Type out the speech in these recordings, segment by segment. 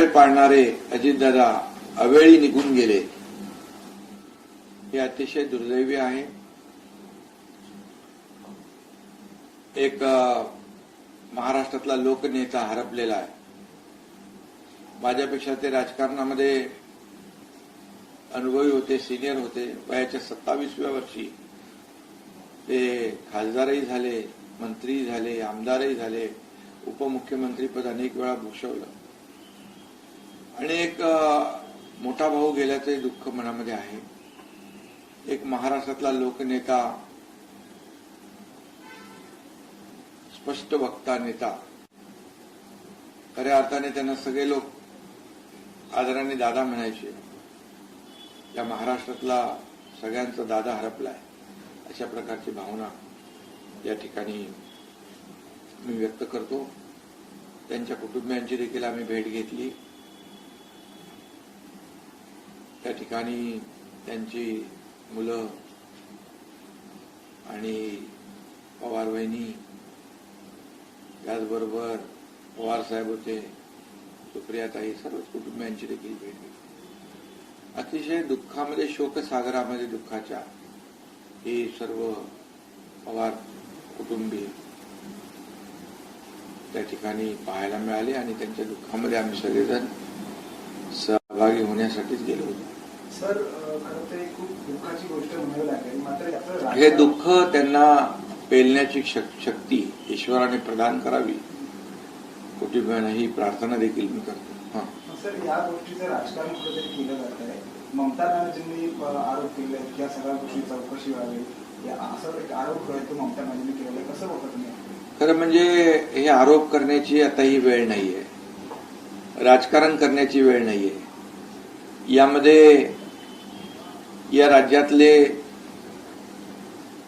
पाळणारे अजितदादा अवेळी निघून गेले हे अतिशय दुर्दैवी आहे। एक महाराष्ट्रातला लोकनेता हरपलेला आहे। माझ्यापेक्षा ते राजकारणामध्ये अनुभवी होते, सिनियर होते। वयाच्या 27व्या वर्षी ते खासदारही झाले, मंत्री झाले, आमदारही झाले, उपमुख्यमंत्रीपद अनेक वेळा भूषवलं आणि एक मोठा भाऊ गेल्याचे दुःख मनामध्ये आहे। एक महाराष्ट्रातला लोकनेता, स्पष्ट वक्ता नेता, खऱ्या अर्थाने त्यांना सगळे लोक आदराने दादा म्हणायचे। या महाराष्ट्रातला सगळ्यांचा दादा हरपलाय अशा प्रकारची भावना या ठिकाणी मी व्यक्त करतो। त्यांच्या कुटुंबियांची देखील आम्ही भेट घेतली। त्या ठिकाणी त्यांची मुलं आणि पवार वहिनी, त्याचबरोबर पवार साहेब होते, सुप्रियाताई, सर्व कुटुंबियांची देखील भेट घेतली। अतिशय दुःखामध्ये, शोकसागरामध्ये दुःखाच्या हे सर्व पवार कुटुंबीय त्या ठिकाणी पाहायला मिळाले आणि त्यांच्या दुःखामध्ये आम्ही सगळेजण सहभागी होण्यासाठीच गेलो होतो। सर, खरं तर खूप दुःखाची गोष्ट म्हणावी लागेल, मात्र हे दुःख त्यांना पेलण्याची शक्ती ईश्वराने प्रदान करावी, कुटुंबियांना ही प्रार्थना देखील मी करतो। सर, या गोष्टीचं राजकारण कुठेतरी केलं जात आहे। ममता बॅनर्जींनी आरोप केले की या सगळ्या गोष्टी चौकशी व्हावी, असं एक आरोप तो ममता बॅनर्जींनी केलेला आहे, कसं बघता तुम्ही? खरं म्हणजे हे आरोप करण्याची आता ही वेळ नाहीये, राजकारण करण्याची वेळ नाहीये। यामध्ये या राज्यातले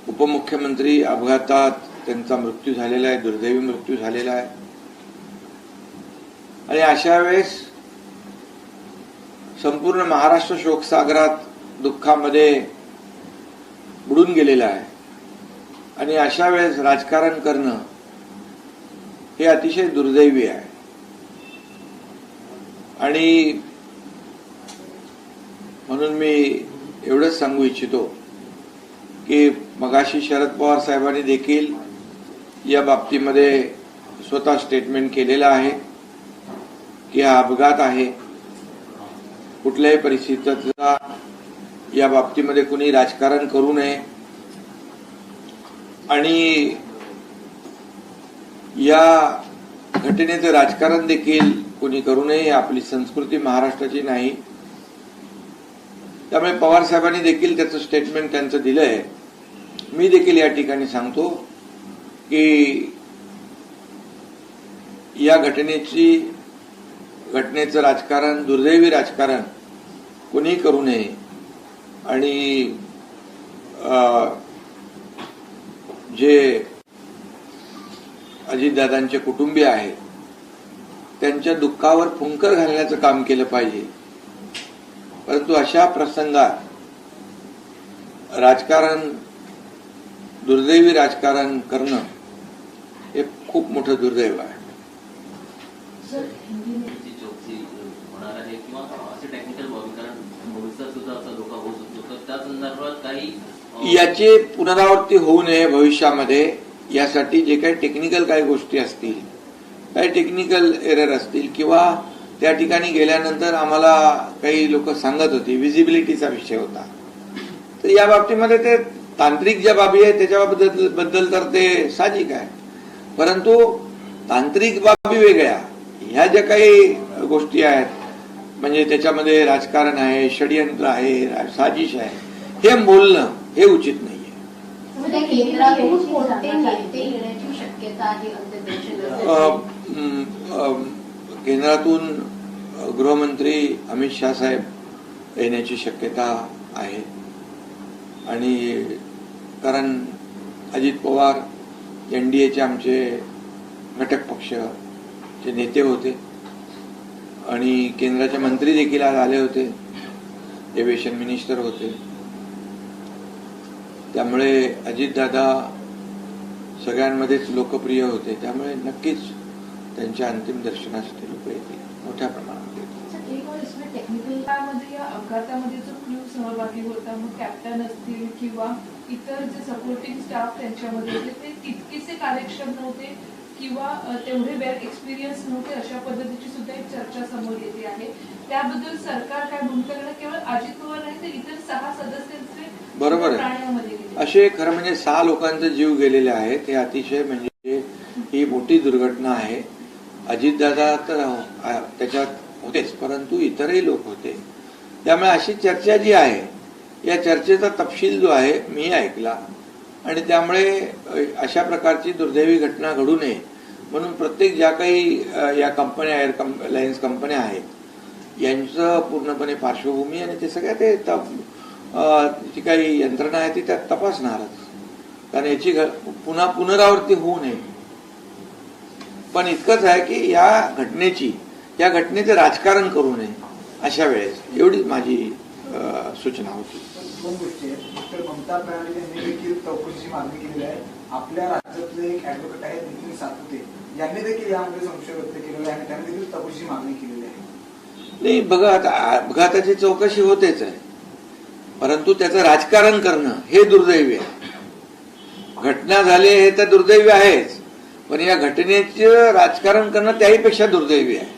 उपमुख्यमंत्री अपघातात त्यांचा मृत्यू झालेला आहे, दुर्दैवी मृत्यू झालेला आहे आणि अशा वेळेस संपूर्ण महाराष्ट्र शोकसागरात दुःखामध्ये बुडून गेलेला आहे आणि अशा वेळेस राजकारण करणं हे अतिशय दुर्दैवी आहे। आणि म्हणून मी एवढंच सांगू इच्छितो की मगाशी शरद पवार साहेबांनी देखील या बाबतीमध्ये स्वतः स्टेटमेंट केलेलं आहे की हा अपघात आहे, कुठल्याही परिस्थितीचा या बाबतीमध्ये कुणी राजकारण करू नये आणि या घटनेचं राजकारण देखील कुणी करू नये, आपली संस्कृती महाराष्ट्राची नाही। त्यामुळे पवार साहेबांनी देखील त्याचं स्टेटमेंट त्यांचं दिलंय। मी देखील या ठिकाणी सांगतो की या घटनेचं राजकारण, दुर्दैवी राजकारण कुणी करू नये आणि जे अजितदादांचे कुटुंबीय आहेत त्यांच्या दुःखावर फुंकर घालण्याचं काम केलं पाहिजे। परंतु अशा प्रसंगात राजकारण, दुर्दैवी राजकारण करणं हे खूप मोठं दुर्दैव आहे। याची पुनरावृत्ती होऊ नये भविष्यामध्ये, यासाठी जे काही टेक्निकल काही गोष्टी असतील, काही टेक्निकल एरर असतील किंवा त्या ठिकाणी गेल्यानंतर आम्हाला काही लोक सांगत होती विजिबिलिटीचा विषय होता, तर या बाबतीमध्ये ते तांत्रिक ज्या बाबी आहेत त्याच्याबद्दल तर ते साहजिक आहे, परंतु तांत्रिक बाबी वेगळ्या, ह्या ज्या काही गोष्टी आहेत म्हणजे त्याच्यामध्ये राजकारण आहे, षडयंत्र आहे, साजिश आहे, हे बोलणं हे उचित नाहीये। केंद्रातून गृहमंत्री अमित शाह साहेब येण्याची शक्यता आहे आणि कारण अजित पवार एनडीएचे आमचे घटक पक्षाचे नेते होते आणि केंद्राचे मंत्री देखील आज आले होते, एव्हिएशन मिनिस्टर होते। त्यामुळे अजितदादा सगळ्यांमध्येच लोकप्रिय होते, त्यामुळे नक्कीच त्यांच्या अंतिम दर्शनासाठी लोक येतील, मोठ्या प्रमाणात येतील। टेक्निकलमध्ये या अपघातामध्ये जो क्रू सहभागी होता, मग कॅप्टन असतील किंवा इतर जे सपोर्टिंग स्टाफ त्यांच्यामध्ये होते, ते तितकेसे कार्यक्षम नव्हते किंवा तेवढे वेल एक्सपिरियन्स नव्हते, अशा पद्धतीची सुद्धा एक चर्चा समोर येते आहे. त्याबद्दल सरकार काय भूमिका घेणार? केवळ अजित पवार नाही तर इतर 6 सदस्यांचे बरोबर आहे. प्राण्यामध्ये गेले. असे खरं म्हणजे 6 लोकांचे जीव गेलेले आहेत. हे अतिशय म्हणजे ही मोठी दुर्घटना आहे. अजितदादा तर त्याच्यात होतेच, परंतु इतरही लोक होते. त्यामुळे अशी चर्चा जी आहे, या चर्चेचा तपशील जो आहे मी ऐकला आणि त्यामुळे अशा प्रकारची दुर्दैवी घटना घडू नये म्हणून प्रत्येक ज्या काही या कंपन्या, एअरलाइन्स कंपन्या आहेत, यांचं पूर्णपणे पार्श्वभूमी आणि ते सगळ्या ते जी काही यंत्रणा आहे ती त्यात तपासणारच, कारण याची पुन्हा पुनरावृत्ती होऊ नये. पण इतकंच आहे की या घटनेचे राजकारण करू नये अशा वेळेस, एवढी माझी सूचना होती. 2 गोष्टी आहेत. तर ममता बॅनर्जी यांनी देखील चौकशीची मागणी केलेली आहे. आपल्या राज्यातले एक ऍडव्होकेट आहेत नितीन सातपुते, यांनी देखील यामध्ये संशय व्यक्त केलेला आहे आणि त्यांनी देखील चौकशीची मागणी केलेली आहे. नाही बघा, आता अपघाताची चौकशी होतेच आहे, परंतु त्याचं राजकारण करणं हे दुर्दैवी आहे. घटना झाली हे तर दुर्दैवी आहेच, पण या घटनेचं राजकारण करणं त्याहीपेक्षा दुर्दैवी आहे.